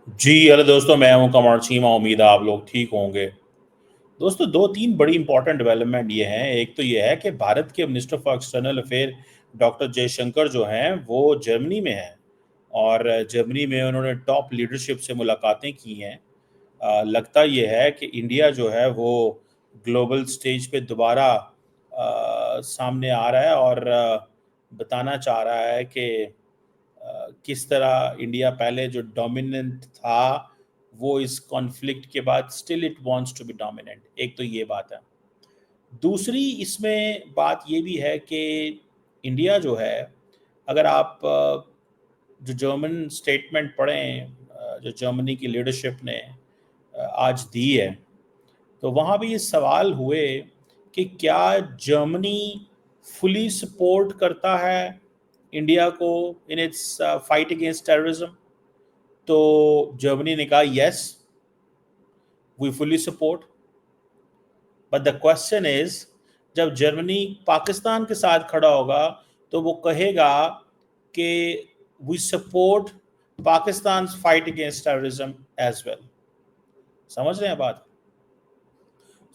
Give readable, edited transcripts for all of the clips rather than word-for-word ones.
जी, hello दोस्तों, मैं हूं कमर चीमा। उम्मीद है आप लोग ठीक होंगे। दोस्तों, 2-3 बड़ी इंपॉर्टेंट डेवलपमेंट ये हैं। एक तो ये है कि भारत के minister for external affair doctor Jaishankar जो हैं वो जर्मनी में हैं और जर्मनी में उन्होंने टॉप लीडरशिप से मुलाकातें की हैं। लगता ये है कि इंडिया जो है वो ग्लोबल स्टेज पे दोबारा सामने आ रहा है और बताना चाह रहा है कि किस तरह इंडिया पहले जो डोमिनेंट था वो इस कॉन्फ्लिक्ट के बाद still it wants to be dominant. एक तो ये बात है। दूसरी इसमें बात ये भी है कि इंडिया जो है, अगर आप जो जर्मन स्टेटमेंट पढ़ें जो जर्मनी की लीडरशिप ने आज दी है, तो वहाँ भी ये सवाल हुए कि क्या जर्मनी फुली सपोर्ट करता है इंडिया को in its fight against terrorism. तो जर्मनी ने कहा yes, we fully support. But the question is, जब जर्मनी पाकिस्तान के साथ खड़ा होगा तो वो कहेगा कि we support Pakistan fight against terrorism as well. समझ रहे हैं बात?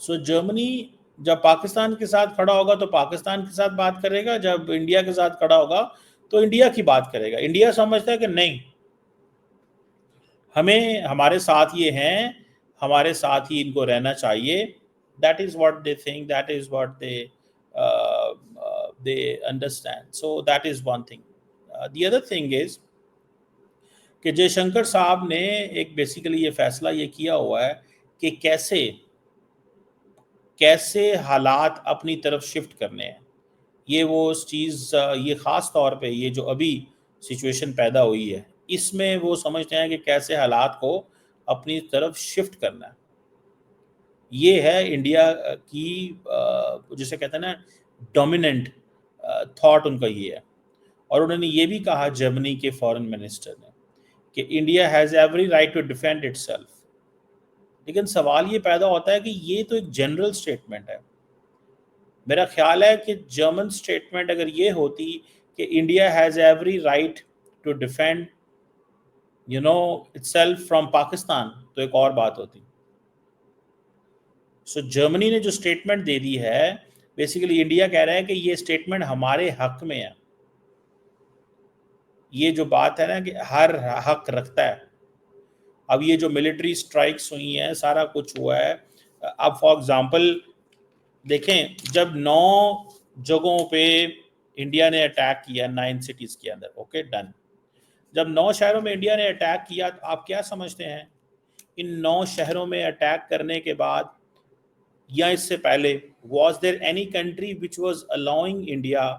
सो जर्मनी जब पाकिस्तान के साथ खड़ा होगा तो पाकिस्तान के साथ बात करेगा, जब इंडिया के साथ खड़ा होगा तो इंडिया की बात करेगा। इंडिया समझता है कि नहीं, हमें हमारे साथ ये हैं, हमारे साथ ही इनको रहना चाहिए। That is what they think, that is what they understand. So that is one thing. The other thing is कि जयशंकर साहब ने एक बेसिकली ये फैसला ये किया हुआ है कि कैसे कैसे हालात अपनी तरफ शिफ्ट करने हैं। ये वो चीज़, ये ख़ास तौर पे ये जो अभी सिचुएशन पैदा हुई है, इसमें वो समझते हैं कि कैसे हालात को अपनी तरफ शिफ्ट करना है। ये है इंडिया की जिसे कहते हैं ना डोमिनेंट थॉट, उनका ये है। और उन्होंने ये भी कहा जर्मनी के फॉरेन मिनिस्टर ने कि India has every right to defend itself. लेकिन सवाल ये पैदा होता है कि ये तो एक जनरल स्टेटमेंट है। मेरा ख्याल है कि जर्मन स्टेटमेंट अगर ये होती कि India has every right to defend itself from Pakistan, तो एक और बात होती। सो जर्मनी ने जो स्टेटमेंट दे दी है, बेसिकली इंडिया कह रहा है कि ये स्टेटमेंट हमारे हक में है। ये जो बात है ना कि हर हक रखता है। अब ये जो मिलिट्री स्ट्राइक्स हुई हैं, सारा कुछ हुआ है। अब फॉर एग्जांपल देखें, जब 9 जगहों पे इंडिया ने अटैक किया 9 सिटीज के अंदर, ओके डन। जब 9 शहरों में इंडिया ने अटैक किया, तो आप क्या समझते हैं इन 9 शहरों में अटैक करने के बाद या इससे पहले was there any country which was allowing India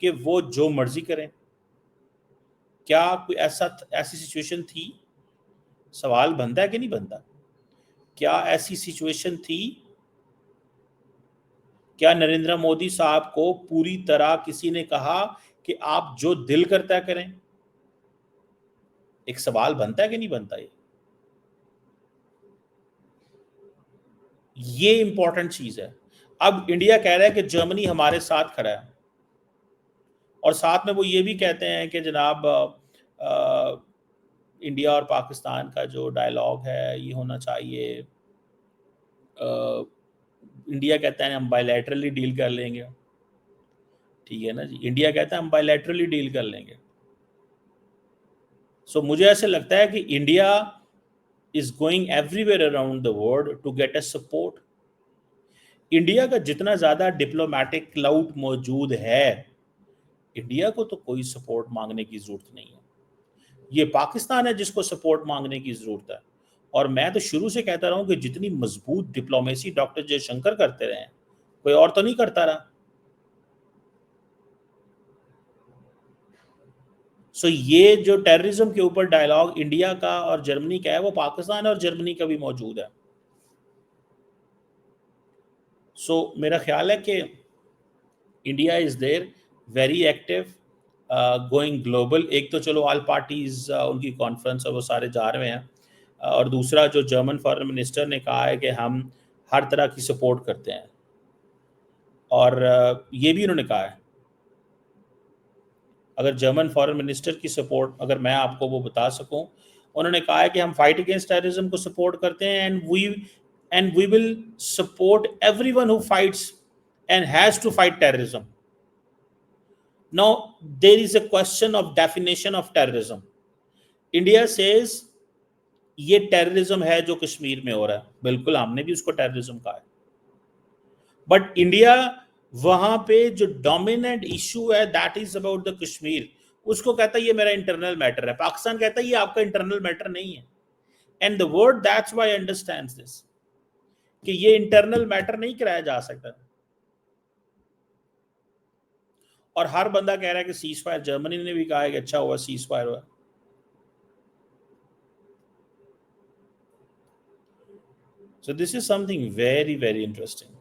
कि वो जो मर्जी करें? क्या कोई ऐसी सिचुएशन थी? सवाल बनता है कि नहीं बनता? क्या ऐसी सिचुएशन थी? क्या नरेंद्र मोदी साहब को पूरी तरह किसी ने कहा कि आप जो दिल करता है करें? एक सवाल बनता है कि नहीं बनता? ये इंपॉर्टेंट चीज है। अब इंडिया कह रहा है कि जर्मनी हमारे साथ खड़ा है और साथ में वो ये भी कहते हैं कि जनाब इंडिया और पाकिस्तान का जो डायलॉग है ये होना चाहिए। इंडिया कहता है हम बायलैटरली डील कर लेंगे। ठीक है ना जी, इंडिया कहता है हम बायलैटरली डील कर लेंगे। सो मुझे ऐसे लगता है कि India is going everywhere around the world to get a support. India का जितना ज़्यादा डिप्लोमेटिक क्लाउड मौजूद है, इंडिया को तो कोई सपोर्ट मांगने की ज़रूरत नहीं है। ये पाकिस्तान है जिसको सपोर्ट मांगने की ज़रूरत है। और मैं तो शुरू से कहता रहा हूँ कि जितनी मजबूत डिप्लोमेसी डॉक्टर जयशंकर करते रहे हैं, कोई और तो नहीं करता रहा। सो ये जो टेररिज्म के ऊपर डायलॉग इंडिया का और जर्मनी का है, वो पाकिस्तान और जर्मनी का भी मौजूद है। सो मेरा ख्याल है कि India is there very active, going global. एक तो चलो ऑल पार्टीज उनकी कॉन्फ्रेंस है, वो सारे जा रहे हैं। और दूसरा जो जर्मन फॉरेन मिनिस्टर ने कहा है कि हम हर तरह की सपोर्ट करते हैं। और ये भी उन्होंने कहा है, अगर जर्मन फॉरेन मिनिस्टर की सपोर्ट अगर मैं आपको वो बता सकूं, उन्होंने कहा है कि हम फाइट अगेंस्ट टेररिज्म को सपोर्ट करते हैं and we will support everyone who fights and has to fight terrorism. Now, there is a question of definition of terrorism. India says ये टेररिज्म है जो कश्मीर में हो रहा है. बिल्कुल, हमने भी उसको टेररिज्म कहा है. बट इंडिया वहां पे जो डोमिनेंट इशू है that is about the Kashmir, उसको कहता है ये मेरा इंटरनल मैटर है. पाकिस्तान कहता है ये आपका इंटरनल मैटर नहीं है. And the word that's why understands this कि ये इंटरनल मैटर नहीं कराया जा सकता. और हर बंदा कह रहा है कि सीज फायर, जर्मनी ने भी कहा है कि अच्छा हुआ सीज फायर हुआ. So this is something very, very interesting.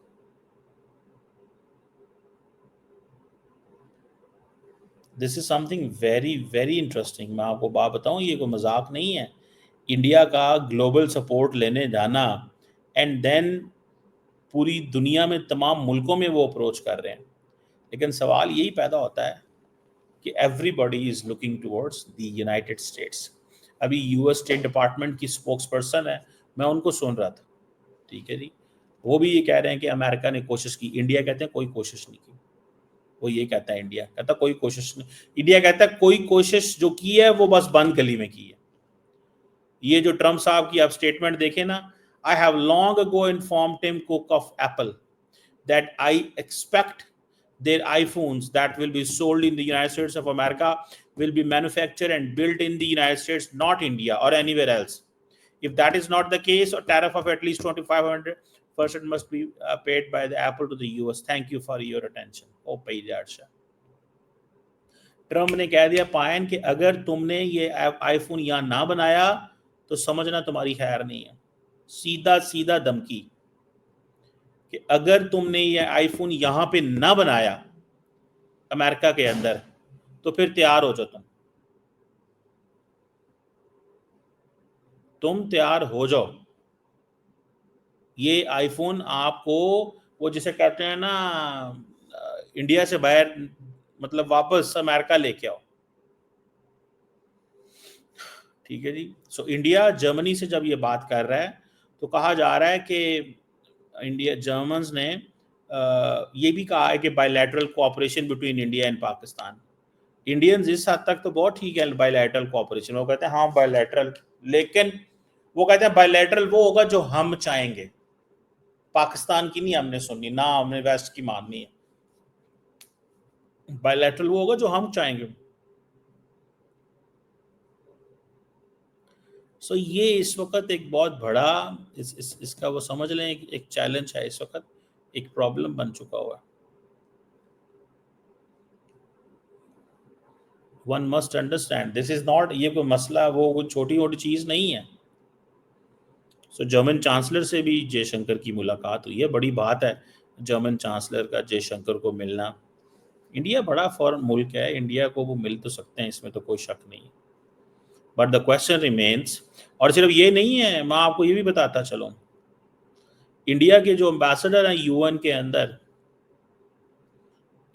This is something very, very interesting. मैं आपको बात बताऊं, ये कोई मजाक नहीं है. इंडिया का ग्लोबल सपोर्ट लेने जाना एंड देन पूरी दुनिया में तमाम मुल्कों में वो अप्रोच कर रहे हैं. लेकिन सवाल यही पैदा होता है कि everybody is looking towards the United states. अभी यूएस स्टेट डिपार्टमेंट की स्पोक्स पर्सन है, मैं उनको सुन रहा था. ठीक है जी, वो भी ये कह रहे हैं कि अमेरिका ने कोशिश की. इंडिया कहते हैं कोई कोशिश नहीं की. वो ये कहता है, इंडिया कहता कोई कोशिश नहीं. इंडिया कहता है कोई कोशिश जो की है वो बस बंद गली में की है. ये जो ट्रम्प साहब की आप स्टेटमेंट देखें ना, I have long ago informed Tim Cook of Apple that I expect their iPhones that will be sold in the United States of America will be manufactured and built in the United States, not India or anywhere else. If that is not the case, a tariff of at least 2500% must be paid by the Apple to the US. Thank you for your attention. Oh, pay that. Trump ने कह दिया पायन कि अगर तुमने ये iPhone यहाँ ना बनाया तो समझना तुम्हारी खैर नहीं है. सीधा सीधा धमकी कि अगर तुमने ये आईफोन यहां पे ना बनाया अमेरिका के अंदर तो फिर तैयार हो जाओ. तुम तैयार हो जाओ. ये आईफोन आपको वो जिसे कहते हैं ना इंडिया से बाहर मतलब वापस अमेरिका लेके आओ. ठीक है जी. सो इंडिया जर्मनी से जब ये बात कर रहा है तो कहा जा रहा है कि इंडिया जर्मन्स ने ये भी कहा है कि bilateral cooperation between India and Pakistan. Indians इस हद तक तो बहुत ठीक है बायलैटरल कोऑपरेशन. वो कहते हैं हाँ बायलैटरल, लेकिन वो कहते हैं बायलैटरल वो होगा जो हम चाहेंगे. पाकिस्तान की नहीं हमने सुननी, ना हमने वेस्ट की माननी है. बायलैटरल वो होगा जो हम चाहेंगे. सो ये इस वक्त एक बहुत बड़ा इसका वो समझ लें एक चैलेंज है. इस वक्त एक प्रॉब्लम बन चुका हुआ है. One must understand this is not, ये कोई मसला वो कोई छोटी मोटी चीज नहीं है. सो जर्मन चांसलर से भी जयशंकर की मुलाकात हुई है. बड़ी बात है जर्मन चांसलर का जयशंकर को मिलना. इंडिया बड़ा फॉरेन मुल्क है, इंडिया को वो मिल तो सकते हैं, इसमें तो कोई शक नहीं. But the question remains. और सिर्फ ये नहीं है, मैं आपको ये भी बताता चलूं, इंडिया के जो एम्बेसडर हैं यूएन के अंदर,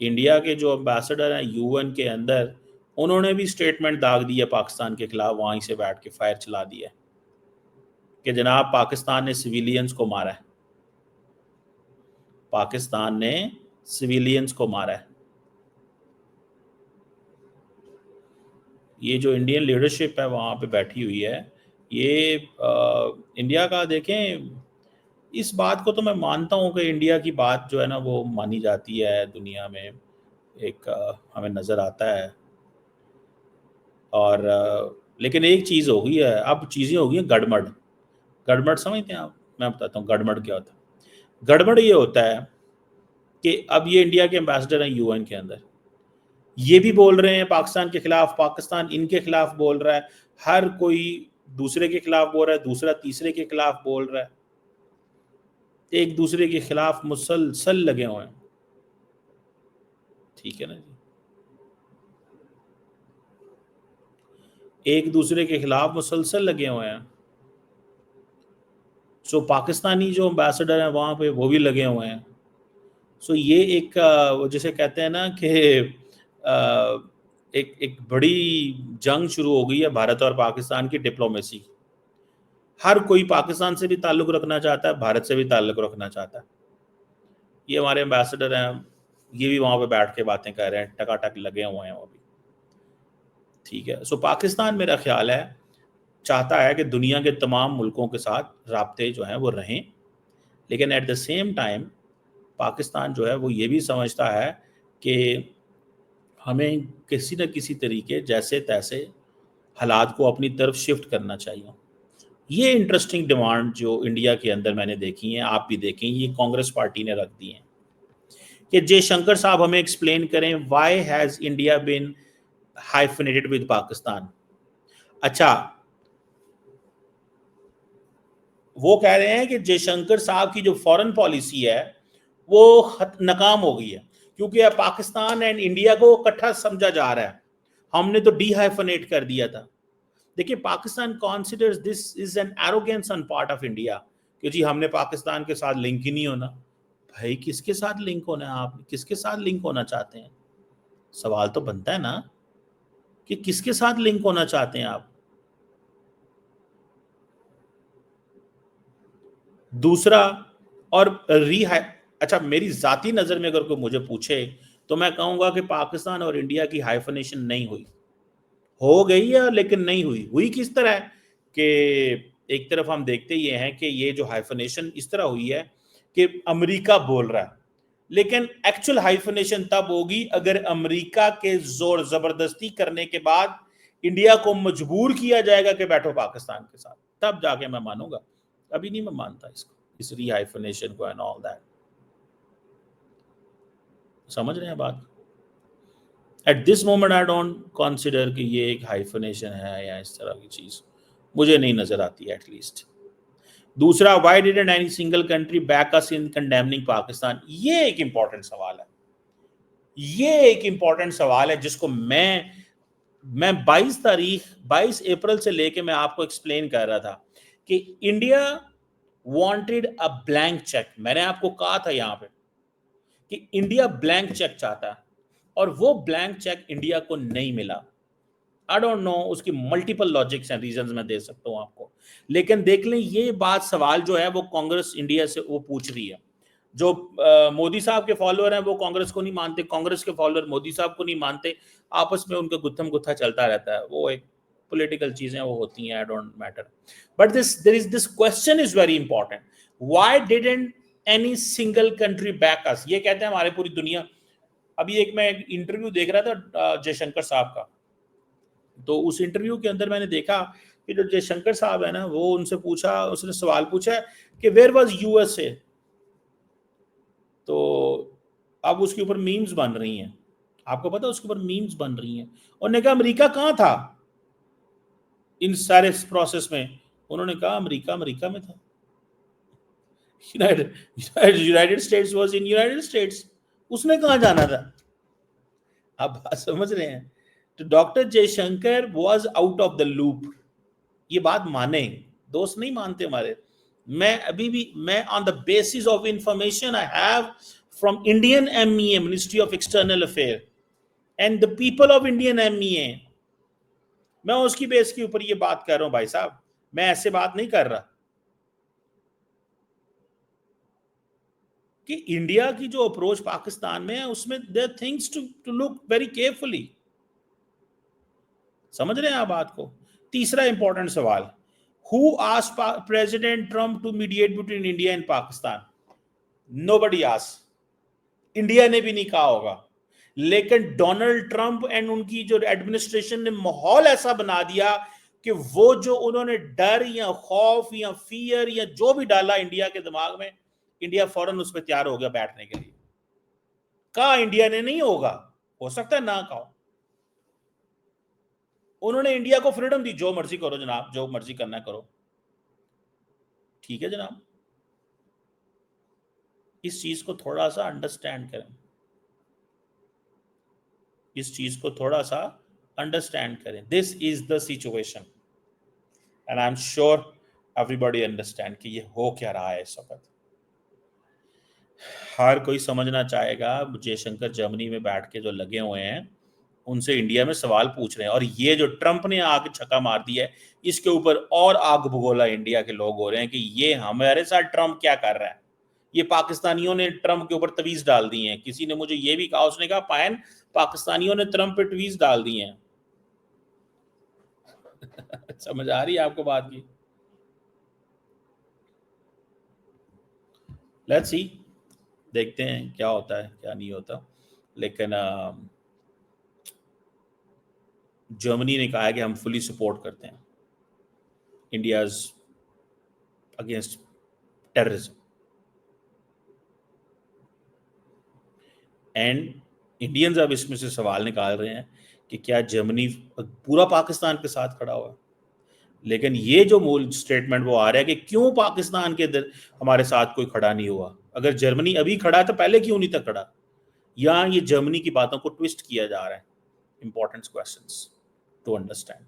इंडिया के जो एम्बेसडर हैं यूएन के अंदर, उन्होंने भी स्टेटमेंट दाग दी है पाकिस्तान के खिलाफ. वहीं से बैठ के फायर चला दिया है कि जनाब पाकिस्तान ने सिविलियंस को मारा है. पाकिस्तान ने सिविलियंस को मारा है. ये जो इंडियन लीडरशिप है वहाँ पे बैठी हुई है, ये इंडिया का देखें. इस बात को तो मैं मानता हूँ कि इंडिया की बात जो है ना वो मानी जाती है दुनिया में, एक हमें नज़र आता है. और लेकिन एक चीज़ हो गई है, अब चीज़ें हो गई हैं गड़बड़. गड़बड़ समझते हैं आप? मैं बताता हूँ गड़बड़ क्या होता है. गड़बड़ ये होता है कि अब ये इंडिया के एम्बेसडर हैं यूएन के अंदर, ये भी बोल रहे हैं पाकिस्तान के खिलाफ, पाकिस्तान इनके खिलाफ बोल रहा है, हर कोई दूसरे के खिलाफ बोल रहा है, दूसरा तीसरे के खिलाफ बोल रहा है, एक दूसरे के खिलाफ मुसलसल लगे हुए हैं. ठीक है ना जी, एक दूसरे के खिलाफ मुसलसल लगे हुए हैं. सो पाकिस्तानी जो एम्बेसडर हैं वहाँ पे वो भी लगे हुए हैं. सो ये एक वो जिसे कहते हैं ना कि एक बड़ी जंग शुरू हो गई है भारत और पाकिस्तान की डिप्लोमेसी। हर कोई पाकिस्तान से भी ताल्लुक रखना चाहता है, भारत से भी ताल्लुक रखना चाहता है। ये हमारे एम्बेसडर हैं, ये भी वहां पे बैठ के बातें कर रहे हैं, टकाटक लगे हुए हैं वो भी। ठीक है, सो पाकिस्तान मेरा ख्याल है चाहता है कि दुनिया के तमाम मुल्कों के साथ राब्ते जो हैं वो रहें, लेकिन at the same time Pakistan जो है वो ये भी समझता है कि हमें किसी न किसी तरीके जैसे तैसे हालात को अपनी तरफ शिफ्ट करना चाहिए। ये इंटरेस्टिंग डिमांड जो इंडिया के अंदर मैंने देखी है, आप भी देखें, ये कांग्रेस पार्टी ने रख दी है कि जयशंकर साहब हमें एक्सप्लेन करें why has India been hyphenated with Pakistan. अच्छा, वो कह रहे हैं कि जयशंकर साहब की जो फॉरेन पॉलिसी है वो नाकाम हो गई है क्योंकि अब पाकिस्तान एंड इंडिया को इकट्ठा समझा जा रहा है, हमने तो डीहाइफनेट कर दिया था। देखिए, Pakistan considers this is an arrogance on part of India कि जी हमने पाकिस्तान के साथ लिंक ही नहीं होना। भाई किसके साथ लिंक होना है, आप किसके साथ लिंक होना चाहते हैं? सवाल तो बनता है ना कि किसके साथ लिंक होना चाहते हैं आप। दूसरा, और अच्छा, मेरी जाती नजर में अगर कोई मुझे पूछे तो मैं कहूंगा कि पाकिस्तान और इंडिया की हाइफनेशन नहीं हुई, हो गई है लेकिन नहीं हुई। हुई किस तरह कि एक तरफ हम देखते ये हैं कि ये जो हाइफनेशन इस तरह हुई है कि अमेरिका बोल रहा है, लेकिन एक्चुअल हाइफनेशन तब होगी अगर अमेरिका के जोर जबरदस्ती करने के बाद इंडिया को मजबूर किया जाएगा कि बैठो पाकिस्तान के साथ, तब जाके मैं मानूंगा। अभी नहीं मैं मानता इसको, इस रीहाइफनेशन को एंड ऑल दैट। समझ रहे हैं बात? At this moment I don't consider कि ये एक हाइफनेशन है या इस तरह की चीज मुझे नहीं नजर आती एटलीस्ट। दूसरा, why didn't any single country back us in condemning Pakistan, ये एक इंपॉर्टेंट सवाल है। ये एक इंपॉर्टेंट सवाल है जिसको मैं 22 अप्रैल से लेके मैं आपको एक्सप्लेन कर रहा था कि India wanted a blank cheque. मैंने आपको कहा था यहां पे कि इंडिया ब्लैंक चेक चाहता है और वो ब्लैंक चेक इंडिया को नहीं मिला। आई डोंट नो, उसकी मल्टीपल लॉजिक्स एंड रीजंस मैं दे सकता हूं आपको, लेकिन देख लें ये बात, सवाल जो है वो कांग्रेस इंडिया से वो पूछ रही है। जो मोदी साहब के फॉलोअर हैं वो कांग्रेस को नहीं मानते, कांग्रेस के फॉलोअर मोदी साहब को नहीं मानते, आपस में उनका गुत्थम गुत्था चलता रहता है, वो एक पॉलिटिकल चीजें वो होती हैं, I don't matter. But this there is this question is very important, why didn't any single country back us. ये कहते हैं हमारे पूरी दुनिया। अभी एक मैं इंटरव्यू देख रहा था जयशंकर साहब का, तो उस इंटरव्यू के अंदर मैंने देखा कि जो जयशंकर साहब है ना, वो उनसे पूछा, उसने सवाल पूछा कि वेयर वाज यूएसए। तो अब उसके ऊपर मीम्स बन रही हैं, आपको पता है उसके ऊपर मीम्स बन रही हैं। उन्होंने कहा अमेरिका कहाँ था इन सारे प्रोसेस में? उन्होंने कहा अमेरिका अमेरिका में था, United United states was in United states, उसने कहाँ जाना था? आप बात समझ रहे हैं? तो doctor Jaishankar was out of the loop. ये बात माने, दोस्त नहीं मानते हमारे। मैं अभी भी मैं on the basis of information I have from Indian MEA, ministry of external affair and the people of Indian MEA, मैं उसकी बेस के ऊपर ये बात कर रहा हूं भाई साहब, मैं ऐसे बात नहीं कर रहा। कि इंडिया की जो अप्रोच पाकिस्तान में है उसमें there things to look very carefully. समझ रहे हैं आप बात को? तीसरा इंपॉर्टेंट सवाल, who asked President Trump to mediate between India and Pakistan? Nobody asked, India ने भी नहीं कहा होगा, लेकिन डोनाल्ड ट्रंप एंड उनकी जो एडमिनिस्ट्रेशन ने माहौल ऐसा बना दिया कि वो जो उन्होंने डर या खौफ या फियर या जो भी डाला इंडिया के दिमाग में, इंडिया फौरन उस पर तैयार हो गया बैठने के लिए। कहा इंडिया ने नहीं होगा, हो सकता है ना कहो, उन्होंने इंडिया को फ्रीडम दी, जो मर्जी करो जनाब, जो मर्जी करना करो, ठीक है जनाब। इस चीज को थोड़ा सा अंडरस्टैंड करें, इस चीज को थोड़ा सा अंडरस्टैंड करें। This is the situation and I am sure everybody understand कि ये हो क्या रहा है इस वक्त। हर कोई समझना चाहेगा, जयशंकर जर्मनी में बैठ के जो लगे हुए हैं उनसे इंडिया में सवाल पूछ रहे हैं। और ये जो ट्रंप ने आग छक्का मार दिया है, इसके ऊपर और आग भगोला इंडिया के लोग हो रहे हैं कि ये हमारे साथ ट्रंप क्या कर रहा है। ये पाकिस्तानियों ने ट्रंप के ऊपर तवीज डाल दी है। किसी ने मुझे ये भी कहा, उसने कहा पायन पाकिस्तानियों ने ट्रंप पे तवीज डाल दी है। समझ आ रही है आपको बात की? लेट्स सी, देखते हैं क्या होता है क्या नहीं होता। लेकिन जर्मनी ने कहा है कि हम फुली सपोर्ट करते हैं India's against terrorism. And Indians अब इसमें से सवाल निकाल रहे हैं कि क्या जर्मनी पूरा पाकिस्तान के साथ खड़ा हुआ है। लेकिन ये जो मूल स्टेटमेंट वो आ रहा है कि क्यों पाकिस्तान के हमारे साथ कोई खड़ा नहीं हुआ, अगर जर्मनी अभी खड़ा है तो पहले क्यों नहीं था खड़ा। यहाँ ये जर्मनी की बातों को ट्विस्ट किया जा रहा है। Important questions to understand.